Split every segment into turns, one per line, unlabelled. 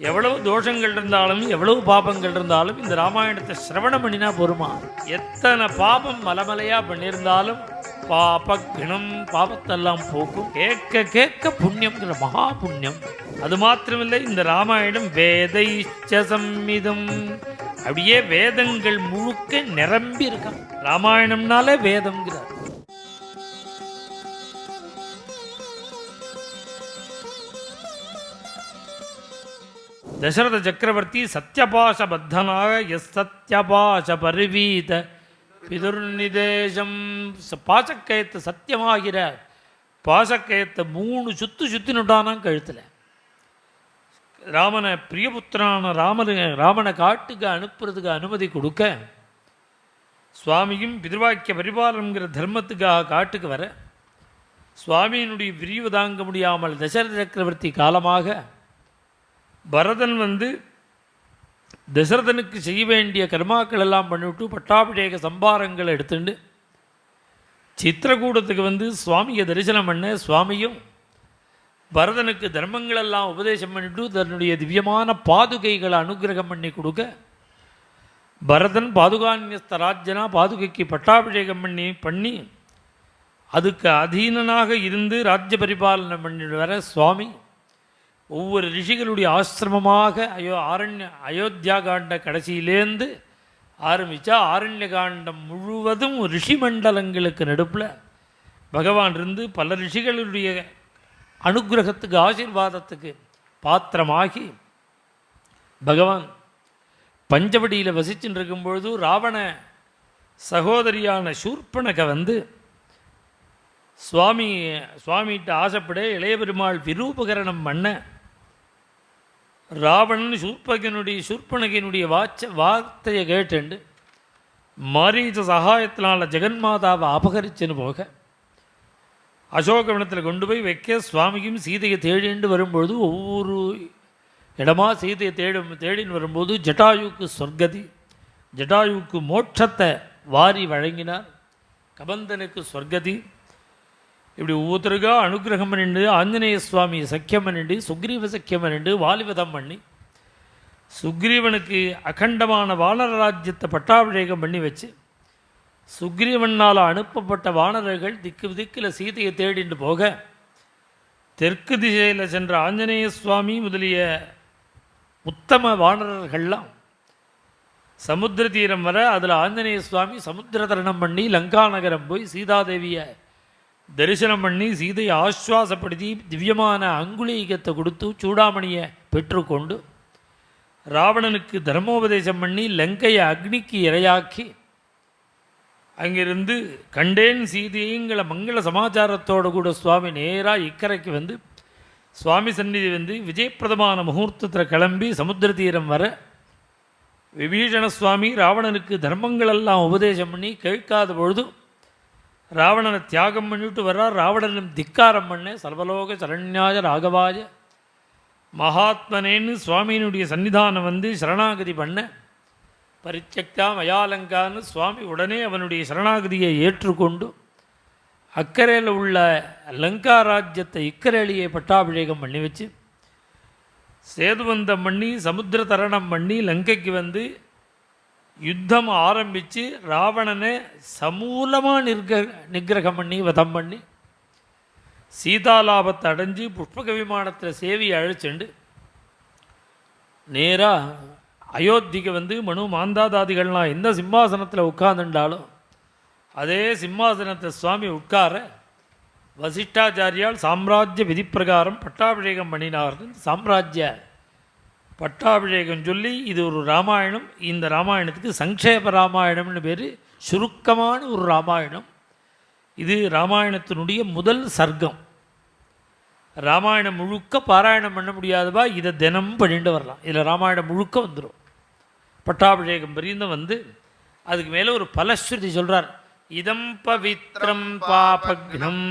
எவ்வளவு தோஷங்கள் இருந்தாலும் எவ்வளவு பாபங்கள் இருந்தாலும் இந்த ராமாயணத்தை சிரவணம் பண்ணினா போருமா. எத்தனை பாபம் மலமலையா பண்ணியிருந்தாலும் பாபகிணம் பாபத்தெல்லாம் போக்கும். கேட்க கேட்க புண்ணியம்ங்கிற மகா புண்ணியம். அது மாத்திரமில்லை, இந்த ராமாயணம் வேதைச்ச சம்மிதம், அப்படியே வேதங்கள் முழுக்க நிரம்பி இருக்கான். ராமாயணம்னாலே வேதம்ங்கிறார். தசரத சக்கரவர்த்தி சத்யபாசபத்தனாக எஸ் சத்யபாச பரிவீத பிதுர்நிதேசம், பாசக்கயத்தை சத்தியமாகிற பாசக்கயத்தை 3 சுத்தினுட்டானா கழுத்தில். ராமனை பிரியபுத்திரான ராமனை காட்டுக்கு அனுப்புறதுக்கு அனுமதி கொடுக்க, சுவாமியும் பிதிர்வாக்கிய பரிபாலனங்கிற தர்மத்துக்காக காட்டுக்கு வர, சுவாமியினுடைய விரிவு தாங்க முடியாமல் தசரத சக்கரவர்த்தி காலமாக பரதன் தசரதனுக்கு செய்ய வேண்டிய கர்மாக்கள் எல்லாம் பண்ணிவிட்டு பட்டாபிஷேக சம்பாரங்களை எடுத்துட்டு சித்திரகூடத்துக்கு சுவாமியை தரிசனம் பண்ண, சுவாமியும் பரதனுக்கு தர்மங்களெல்லாம் உபதேசம் பண்ணிட்டு தன்னுடைய திவ்யமான பாதுகைகளை அனுகிரகம் பண்ணி கொடுக்க, பரதன் பாதுகான்யஸ்த ராஜ்யனா பாதுகைக்கு பட்டாபிஷேகம் பண்ணி அதுக்கு அதீனனாக இருந்து ராஜ்ய பரிபாலனை பண்ணிட்டு வர, சுவாமி ஒவ்வொரு ரிஷிகளுடைய ஆசிரமமாக அயோத்தியா காண்ட கடைசியிலேருந்து ஆரம்பித்தா ஆரண்ய காண்டம் முழுவதும் ரிஷி மண்டலங்களுக்கு நடுப்பில் பகவான் இருந்து பல ரிஷிகளுடைய அனுகிரகத்துக்கு ஆசீர்வாதத்துக்கு பாத்திரமாகி பகவான் பஞ்சவடியில் வசிச்சுட்டு இருக்கும்பொழுது ராவண சகோதரியான சூர்பனக சுவாமிகிட்ட ஆசைப்பட இளைய பெருமாள் விரூபகரணம் பண்ண, ராவணன் சூர்பனகனுடைய வார்த்தையை கேட்டு மாரீச்ச சகாயத்தினால ஜெகன்மாதாவை அபகரிச்சுன்னு போக, அசோகவனத்தில் கொண்டு போய் வைக்க, சுவாமியும் சீதையை தேடிண்டு வரும்பொழுது ஒவ்வொரு இடமா சீதையை தேடின்னு வரும்போது ஜட்டாயுக்கு சொர்க்கதி, ஜட்டாயுக்கு மோட்சத்தை வாரி வழங்கினார், கபந்தனுக்கு சொர்க்கதி. இப்படி ஒவ்வொருத்தருக்கா அனுகிரகம் பண்ணிட்டு ஆஞ்சநேய சுவாமி சக்கியம் பண்ணிட்டு சுக்ரீவ சக்கியம் பண்ணிட்டு வாலிபதம் பண்ணி சுக்ரீவனுக்கு அகண்டமான வானர ராஜ்யத்தை பட்டாபிஷேகம் பண்ணி வச்சு, சுக்ரீவனால் அனுப்பப்பட்ட வானரர்கள் திக்கில் சீதையை தேடிட்டு போக, தெற்கு திசையில் சென்ற ஆஞ்சநேய சுவாமி முதலிய உத்தம வானரர்கள்லாம் சமுத்திர தீரம் வர, அதில் ஆஞ்சநேய சுவாமி சமுத்திர தரணம் பண்ணி லங்கா நகரம் போய் சீதாதேவியை தரிசனம் பண்ணி சீதையை ஆஸ்வாசப்படுத்தி திவ்யமான அங்குலீகத்தை கொடுத்து சூடாமணியை பெற்றுக்கொண்டு ராவணனுக்கு தர்மோபதேசம் பண்ணி லங்கையை அக்னிக்கு இரையாக்கி, அங்கிருந்து கண்டேன் சீதையங்கிற மங்கள சமாச்சாரத்தோடு கூட சுவாமி நேராக இக்கரைக்கு சுவாமி சந்நிதி விஜயப்பிரதமான முகூர்த்தத்தில் கிளம்பி சமுத்திர தீரம் வர, விபீஷண சுவாமி ராவணனுக்கு தர்மங்களெல்லாம் உபதேசம் பண்ணி கேட்காத பொழுது ராவணனை தியாகம் பண்ணிவிட்டு வர்றார். ராவணனும் திக்காரம் பண்ண, சர்வலோக சரண்யாய ராகவாய மகாத்மனேன்னு சுவாமியினுடைய சன்னிதானம் சரணாகதி பண்ண, பரிச்சக்தா மயாலங்கான்னு சுவாமி உடனே அவனுடைய சரணாகதியை ஏற்றுக்கொண்டு அக்கறையில் உள்ள லங்கா ராஜ்யத்தை இக்கரையிலேயே பட்டாபிஷேகம் பண்ணி வச்சு, சேதுவந்தம் பண்ணி சமுத்திர தரணம் பண்ணி லங்கைக்கு யுத்தம் ஆரம்பித்து ராவணனை சமூலமாக நிகிரகம் பண்ணி வதம் பண்ணி சீதாலாபத்தை அடைஞ்சு புஷ்பக விமானத்தில் சேவி அழைச்சிண்டு நேராக அயோத்திக்கு மனு மாந்தாதாதிகள்லாம் எந்த சிம்மாசனத்தில் உட்கார்ந்துட்டாலும் அதே சிம்மாசனத்தை சுவாமி உட்கார வசிஷ்டாச்சாரியால் சாம்ராஜ்ய விதி பிரகாரம் பட்டாபிஷேகம் பண்ணினார்கள். சாம்ராஜ்ய பட்டாபிஷேகம் சொல்லி இது ஒரு ராமாயணம். இந்த ராமாயணத்துக்கு சங்கேப ராமாயணம்னு பேர், சுருக்கமான ஒரு ராமாயணம். இது ராமாயணத்தினுடைய முதல் சர்க்கம். ராமாயணம் முழுக்க பாராயணம் பண்ண முடியாதவா இதை தினமும் பண்ணிட்டு வரலாம். இதில் ராமாயணம் முழுக்க வந்துடும். பட்டாபிஷேகம் பரியந்தம் அதுக்கு மேலே ஒரு பலஸ்ருதி சொல்கிறார். இதம் பவித்ரம் பாபக்னம்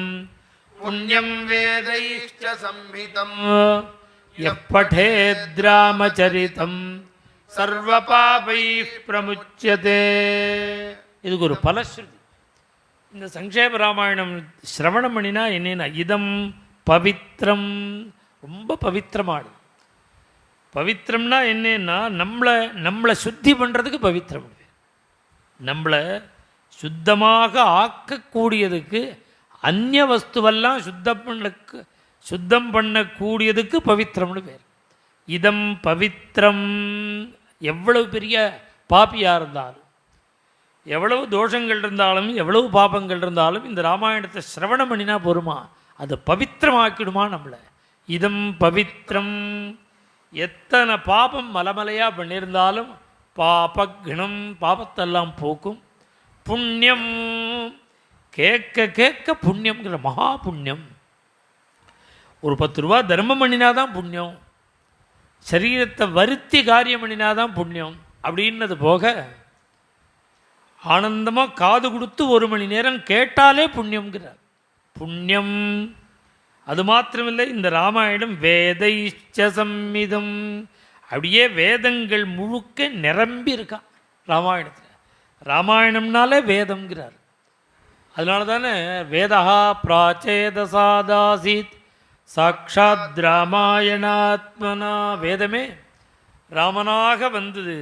புண்ணியம் வேதைஷ்ட சம்ஹிதம் எப்படேத்ராமச்சரிதம் சர்வபாபைः பிரமுச்யதே. இதுக்கு ஒரு பலஸ்ருதி. இந்த சங்கேப ராமாயணம் சிரவணம் பண்ணினா என்னென்னா, இதம் பவித்ரம், ரொம்ப பவித்திரமானது. பவித்திரம்னா என்னன்னா நம்மளை சுத்தி பண்ணுறதுக்கு பவித்திரம். நம்மளை சுத்தமாக ஆக்கக்கூடியதுக்கு, அந்நிய வஸ்துவெல்லாம் சுத்தம் பண்ணக்கூடியதுக்கு பவித்திரம்னு பேர். இதம் பவித்திரம். எவ்வளவு பெரிய பாப்பியாக இருந்தாலும், எவ்வளவு தோஷங்கள் இருந்தாலும், எவ்வளவு பாபங்கள் இருந்தாலும் இந்த ராமாயணத்தை சிரவணம் பண்ணினா போருமா, அது பவித்திரமாக்கிடுமா நம்மளை. இதம் பவித்திரம். எத்தனை பாபம் மலமலையாக பண்ணியிருந்தாலும் பாபக்னம், பாபத்தெல்லாம் போக்கும். புண்ணியம், கேட்க கேட்க புண்ணியம்ங்கிற மகா புண்ணியம். ஒரு 10 ரூபா தர்மம் பண்ணினாதான் புண்ணியம், சரீரத்தை வருத்தி காரியம் பண்ணினாதான் புண்ணியம் அப்படின்னது போக, ஆனந்தமாக காது கொடுத்து 1 மணி நேரம் கேட்டாலே புண்ணியம்ங்கிறார். புண்ணியம். அது மாத்திரமில்லை, இந்த ராமாயணம் வேதைச்ச சம்மிதம், அப்படியே வேதங்கள் முழுக்க நிரம்பி இருக்கான் ராமாயணத்தில். ராமாயணம்னாலே வேதம்ங்கிறார். அதனால தானே வேதா பிராச்சேதசாதாசீத் சாட்சாத் ராமாயணாத்மனா. வேதமே ராமனாக வந்தது,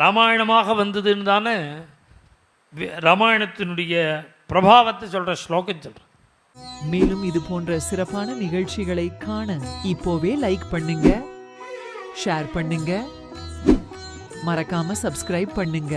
ராமாயணமாக வந்ததுன்னு தானே ராமாயணத்தினுடைய பிரபாவத்தை சொல்கிற ஸ்லோகம் சொல்கிறேன்.
மேலும் இது போன்ற சிறப்பான நிகழ்ச்சிகளை காண இப்போவே லைக் பண்ணுங்க, ஷேர் பண்ணுங்க, மறக்காம சப்ஸ்கிரைப் பண்ணுங்க.